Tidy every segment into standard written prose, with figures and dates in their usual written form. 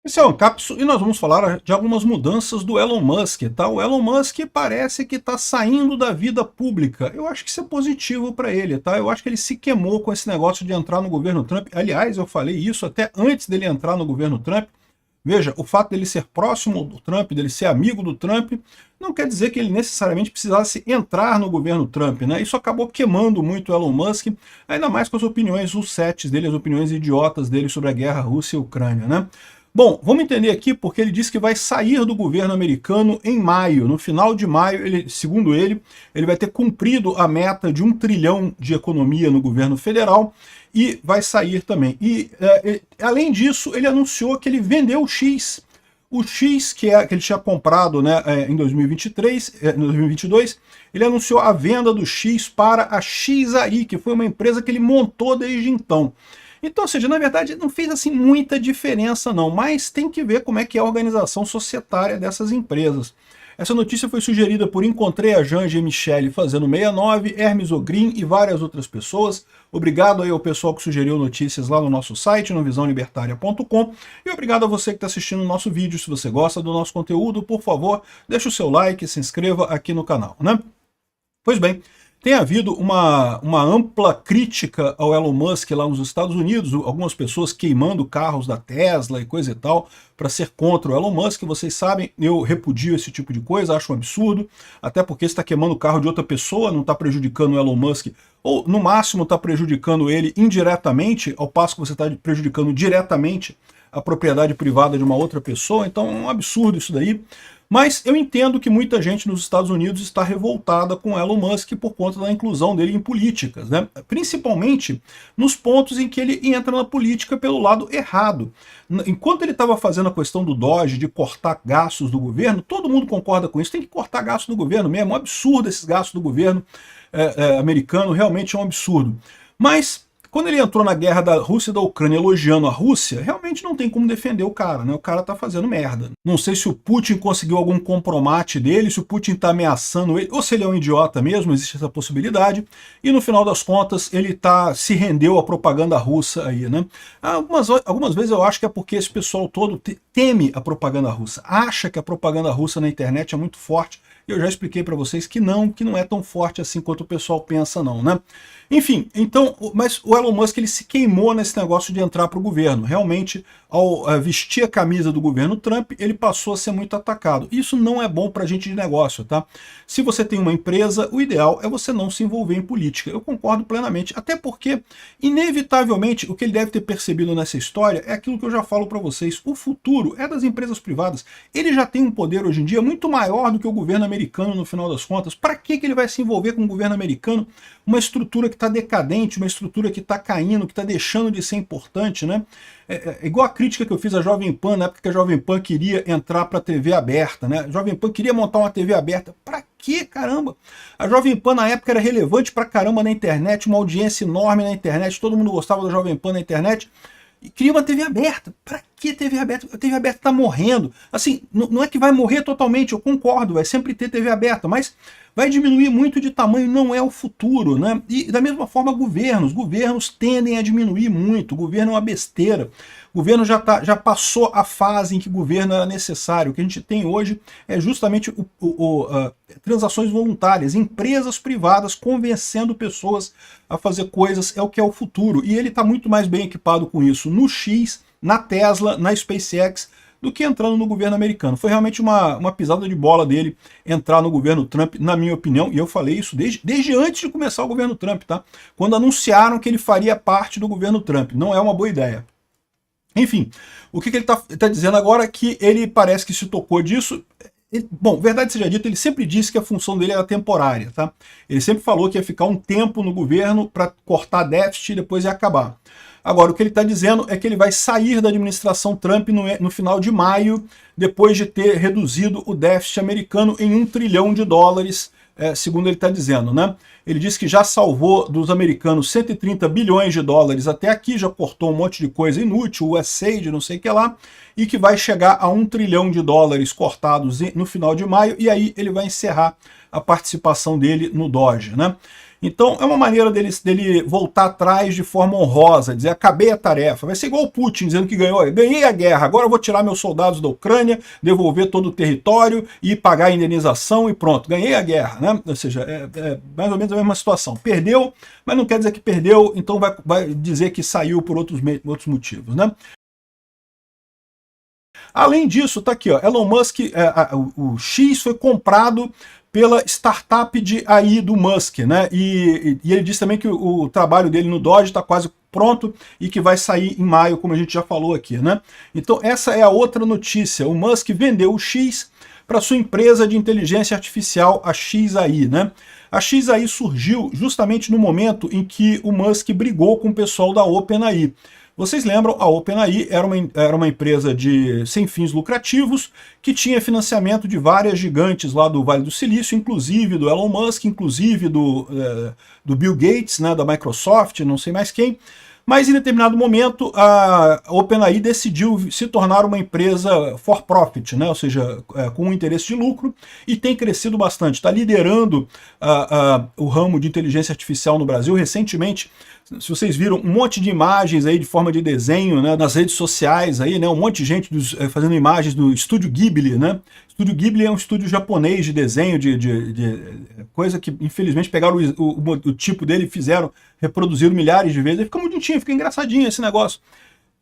Esse é o Ancapsu e nós vamos falar de algumas mudanças do Elon Musk, tá? O Elon Musk parece que está saindo da vida pública. Eu acho que isso é positivo para ele, tá? Eu acho que ele se queimou com esse negócio de entrar no governo Trump. Aliás, eu falei isso até antes dele entrar no governo Trump. Veja, o fato dele ser próximo do Trump, dele ser amigo do Trump, não quer dizer que ele necessariamente precisasse entrar no governo Trump, né? Isso acabou queimando muito o Elon Musk, ainda mais com as opiniões, os sets dele, as opiniões idiotas dele sobre a guerra Rússia e Ucrânia, né? Bom, vamos entender aqui porque ele disse que vai sair do governo americano em maio. No final de maio, segundo ele vai ter cumprido a meta de 1 trilhão de economia no governo federal e vai sair também. Além disso, ele anunciou que ele vendeu o X. O X, que ele tinha comprado, né, em 2023, 2022, ele anunciou a venda do X para a XAI, que foi uma empresa que ele montou desde então. Então, ou seja, na verdade não fez assim muita diferença não, mas tem que ver como é que é a organização societária dessas empresas. Essa notícia foi sugerida por Encontrei a Janja e Michele fazendo 69, Hermes Ogrin e várias outras pessoas. Obrigado aí ao pessoal que sugeriu notícias lá no nosso site, no visãolibertaria.com. E obrigado a você que está assistindo o nosso vídeo. Se você gosta do nosso conteúdo, por favor, deixe o seu like e se inscreva aqui no canal, né? Pois bem, tem havido uma ampla crítica ao Elon Musk lá nos Estados Unidos, algumas pessoas queimando carros da Tesla e coisa e tal, para ser contra o Elon Musk. Vocês sabem, eu repudio esse tipo de coisa, acho um absurdo, até porque está queimando o carro de outra pessoa, não está prejudicando o Elon Musk, ou no máximo está prejudicando ele indiretamente, ao passo que você está prejudicando diretamente a propriedade privada de uma outra pessoa. Então é um absurdo isso daí. Mas eu entendo que muita gente nos Estados Unidos está revoltada com Elon Musk por conta da inclusão dele em políticas, né? Principalmente nos pontos em que ele entra na política pelo lado errado. Enquanto ele estava fazendo a questão do Doge, de cortar gastos do governo, todo mundo concorda com isso, tem que cortar gastos do governo mesmo, é um absurdo esses gastos do governo americano, realmente é um absurdo. Mas quando ele entrou na guerra da Rússia e da Ucrânia elogiando a Rússia, realmente não tem como defender o cara, né? O cara tá fazendo merda. Não sei se o Putin conseguiu algum compromate dele, se o Putin tá ameaçando ele, ou se ele é um idiota mesmo, existe essa possibilidade. E no final das contas, ele se rendeu à propaganda russa aí, né? Algumas vezes eu acho que é porque esse pessoal todo teme a propaganda russa, acha que a propaganda russa na internet é muito forte. Eu já expliquei para vocês que não é tão forte assim quanto o pessoal pensa não, né? Enfim, então, mas o Elon Musk ele se queimou nesse negócio de entrar para o governo. Realmente, ao vestir a camisa do governo Trump, ele passou a ser muito atacado. Isso não é bom para gente de negócio, tá? Se você tem uma empresa, o ideal é você não se envolver em política. Eu concordo plenamente, até porque, inevitavelmente, o que ele deve ter percebido nessa história é aquilo que eu já falo para vocês. O futuro é das empresas privadas. Ele já tem um poder hoje em dia muito maior do que o governo americano no final das contas. Para que ele vai se envolver com o governo americano? Uma estrutura que está decadente, uma estrutura que está caindo, que está deixando de ser importante, né? É igual a crítica que eu fiz à Jovem Pan, na época que a Jovem Pan queria entrar para a TV aberta, né? A Jovem Pan queria montar uma TV aberta. Para quê, caramba? A Jovem Pan na época era relevante pra caramba na internet, uma audiência enorme na internet, todo mundo gostava da Jovem Pan na internet. E cria uma TV aberta. Para que TV aberta? A TV aberta está morrendo. Assim, não é que vai morrer totalmente, eu concordo, vai sempre ter TV aberta, mas vai diminuir muito de tamanho, não é o futuro, né? E da mesma forma governos tendem a diminuir muito, o governo é uma besteira. O governo já passou a fase em que o governo era necessário. O que a gente tem hoje é justamente transações voluntárias, empresas privadas convencendo pessoas a fazer coisas, é o que é o futuro. E ele está muito mais bem equipado com isso no X, na Tesla, na SpaceX, do que entrando no governo americano. Foi realmente uma pisada de bola dele entrar no governo Trump, na minha opinião, e eu falei isso desde antes de começar o governo Trump, tá? Quando anunciaram que ele faria parte do governo Trump. Não é uma boa ideia. Enfim, o que ele tá dizendo agora é que ele parece que se tocou disso. Bom, verdade seja dita, ele sempre disse que a função dele era temporária, tá? Ele sempre falou que ia ficar um tempo no governo para cortar déficit e depois ia acabar. Agora, o que ele está dizendo é que ele vai sair da administração Trump no final de maio, depois de ter reduzido o déficit americano em 1 trilhão de dólares, segundo ele está dizendo, né? Ele disse que já salvou dos americanos 130 bilhões de dólares até aqui, já cortou um monte de coisa inútil, o USAID, não sei o que lá, e que vai chegar a 1 trilhão de dólares cortados no final de maio, e aí ele vai encerrar a participação dele no Doge, né? Então é uma maneira dele voltar atrás de forma honrosa, dizer acabei a tarefa. Vai ser igual o Putin dizendo que ganhei a guerra, agora eu vou tirar meus soldados da Ucrânia, devolver todo o território e pagar a indenização e pronto, ganhei a guerra, né? Ou seja, é mais ou menos a mesma situação. Perdeu, mas não quer dizer que perdeu, então vai dizer que saiu por outros motivos, né? Além disso, tá aqui, ó, Elon Musk, o X foi comprado pela startup de AI do Musk, né? E ele disse também que o trabalho dele no Doge está quase pronto e que vai sair em maio, como a gente já falou aqui, né? Então essa é a outra notícia. O Musk vendeu o X para sua empresa de inteligência artificial, a XAI, né? A XAI surgiu justamente no momento em que o Musk brigou com o pessoal da OpenAI. Vocês lembram, a OpenAI era uma empresa sem fins lucrativos que tinha financiamento de várias gigantes lá do Vale do Silício, inclusive do Elon Musk, inclusive do Bill Gates, né, da Microsoft, não sei mais quem. Mas em determinado momento a OpenAI decidiu se tornar uma empresa for profit, né? Ou seja, com um interesse de lucro, e tem crescido bastante. Está liderando o ramo de inteligência artificial no Brasil. Recentemente, se vocês viram, um monte de imagens aí de forma de desenho, né, nas redes sociais, aí, né, um monte de gente fazendo imagens do Estúdio Ghibli, né? Estúdio Ghibli é um estúdio japonês de desenho, de coisa que infelizmente pegaram o tipo dele e reproduziram milhares de vezes, e fica muito bonitinho, fica engraçadinho esse negócio.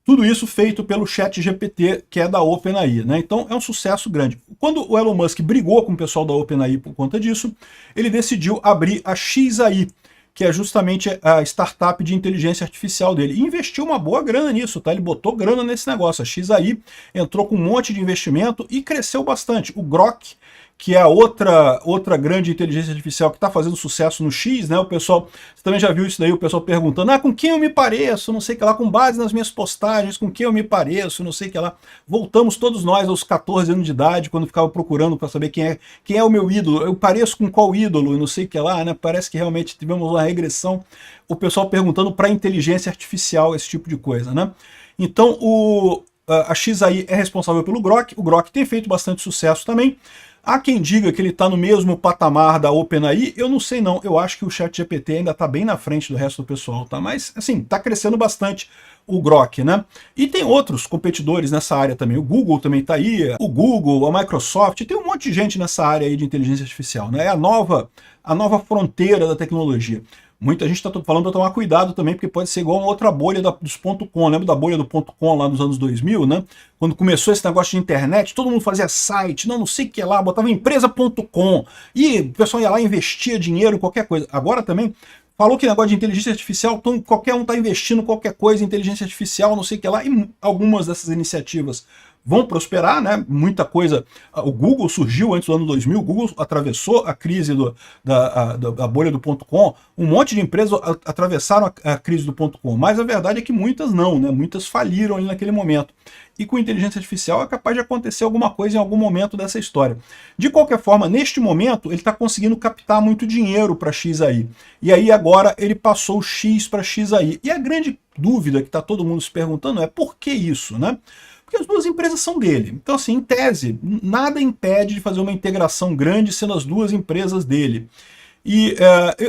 Tudo isso feito pelo ChatGPT, que é da OpenAI, né? Então é um sucesso grande. Quando o Elon Musk brigou com o pessoal da OpenAI por conta disso, ele decidiu abrir a XAI, que é justamente a startup de inteligência artificial dele. E investiu uma boa grana nisso, tá? Ele botou grana nesse negócio. A XAI entrou com um monte de investimento e cresceu bastante. O Grok, que é a outra grande inteligência artificial que está fazendo sucesso no X, né? O pessoal, você também já viu isso daí, o pessoal perguntando, com quem eu me pareço, não sei o que lá, com base nas minhas postagens, com quem eu me pareço, não sei o que lá. Voltamos todos nós aos 14 anos de idade, quando ficava procurando para saber quem é o meu ídolo, eu pareço com qual ídolo, não sei o que lá, né? Parece que realmente tivemos uma regressão, o pessoal perguntando para a inteligência artificial esse tipo de coisa, né? Então a XAI é responsável pelo Grok, o Grok tem feito bastante sucesso também. Há quem diga que ele está no mesmo patamar da OpenAI, eu não sei não, eu acho que o ChatGPT ainda está bem na frente do resto do pessoal, tá? Mas, assim, está crescendo bastante o Grok, né? E tem outros competidores nessa área também, o Google também está aí, o Google, a Microsoft, tem um monte de gente nessa área aí de inteligência artificial, né? É a nova fronteira da tecnologia. Muita gente está falando para tomar cuidado também, porque pode ser igual uma outra bolha dos .com. Lembra da bolha do .com lá nos anos 2000, né? Quando começou esse negócio de internet, todo mundo fazia site, não sei o que lá, botava empresa.com, e o pessoal ia lá e investia dinheiro em qualquer coisa. Agora também, falou que negócio de inteligência artificial, então qualquer um está investindo qualquer coisa em inteligência artificial, não sei o que lá, e algumas dessas iniciativas vão prosperar, né? Muita coisa. O Google surgiu antes do ano 2000, o Google atravessou a crise da bolha do .com, um monte de empresas atravessaram a crise do .com, mas a verdade é que muitas não, né? Muitas faliram ali naquele momento. E com inteligência artificial é capaz de acontecer alguma coisa em algum momento dessa história. De qualquer forma, neste momento, ele está conseguindo captar muito dinheiro para a XAI. E aí agora ele passou o X para a XAI. E a grande dúvida que está todo mundo se perguntando é por que isso, né? Porque as duas empresas são dele. Então, assim, em tese, nada impede de fazer uma integração grande sendo as duas empresas dele. E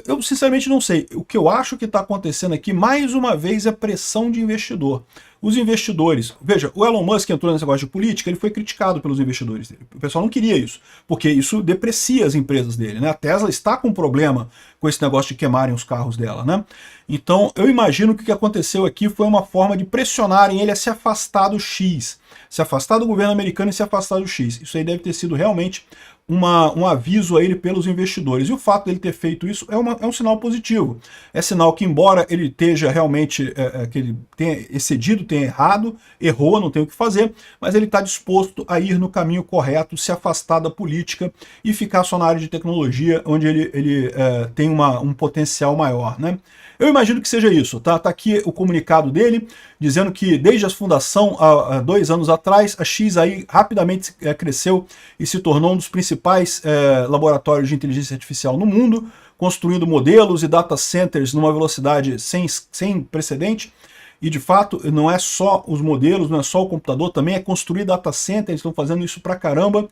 eu sinceramente não sei. O que eu acho que está acontecendo aqui, mais uma vez, é pressão de investidor. Os investidores... Veja, o Elon Musk entrou nesse negócio de política, ele foi criticado pelos investidores dele. O pessoal não queria isso, porque isso deprecia as empresas dele, né? A Tesla está com problema com esse negócio de queimarem os carros dela, né? Então, eu imagino que o que aconteceu aqui foi uma forma de pressionarem ele a se afastar do X. Se afastar do governo americano e se afastar do X. Isso aí deve ter sido realmente um aviso a ele pelos investidores. E o fato dele ter feito isso é um sinal positivo. É sinal que, embora ele esteja realmente, que ele tenha excedido, tenha errado, errou, não tem o que fazer, mas ele está disposto a ir no caminho correto, se afastar da política e ficar só na área de tecnologia, onde ele tem um potencial maior, né? Eu imagino que seja isso, tá? Tá aqui o comunicado dele, dizendo que desde a fundação, há 2 anos atrás, a XAI rapidamente cresceu e se tornou um dos principais laboratórios de inteligência artificial no mundo, construindo modelos e data centers numa velocidade sem precedente. E, de fato, não é só os modelos, não é só o computador, também é construir data centers, eles estão fazendo isso pra caramba.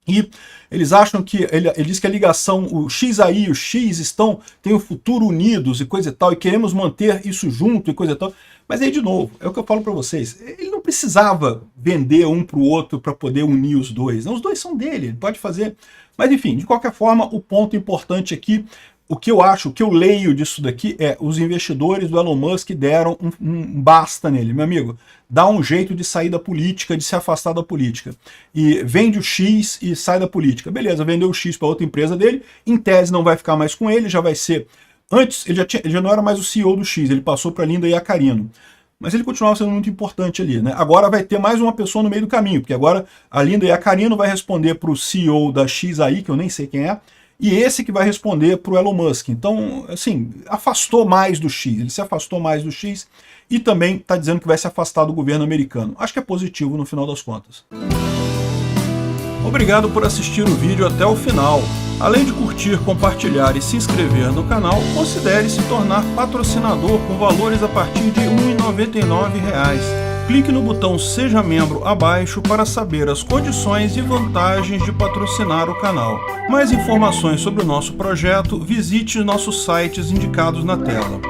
E eles acham que, ele diz que a ligação, o X aí e o X têm o futuro unidos e coisa e tal, e queremos manter isso junto e coisa e tal. Mas aí, de novo, é o que eu falo para vocês, ele não precisava vender um para o outro para poder unir os dois. Não, os dois são dele, ele pode fazer. Mas enfim, de qualquer forma, o ponto importante aqui, o que eu acho, o que eu leio disso daqui é os investidores do Elon Musk deram um basta nele. Meu amigo, dá um jeito de sair da política, de se afastar da política. E vende o X e sai da política. Beleza, vendeu o X para outra empresa dele, em tese não vai ficar mais com ele, já vai ser... Antes, ele já não era mais o CEO do X, ele passou para a Linda Yaccarino. Mas ele continuava sendo muito importante ali, né? Agora vai ter mais uma pessoa no meio do caminho, porque agora a Linda Yaccarino vai responder para o CEO da XAI, que eu nem sei quem é, e esse que vai responder para o Elon Musk. Então, assim, afastou mais do X, ele se afastou mais do X e também está dizendo que vai se afastar do governo americano. Acho que é positivo no final das contas. Obrigado por assistir o vídeo até o final. Além de curtir, compartilhar e se inscrever no canal, considere se tornar patrocinador com valores a partir de R$ 1,99. Clique no botão Seja Membro abaixo para saber as condições e vantagens de patrocinar o canal. Mais informações sobre o nosso projeto, visite nossos sites indicados na tela.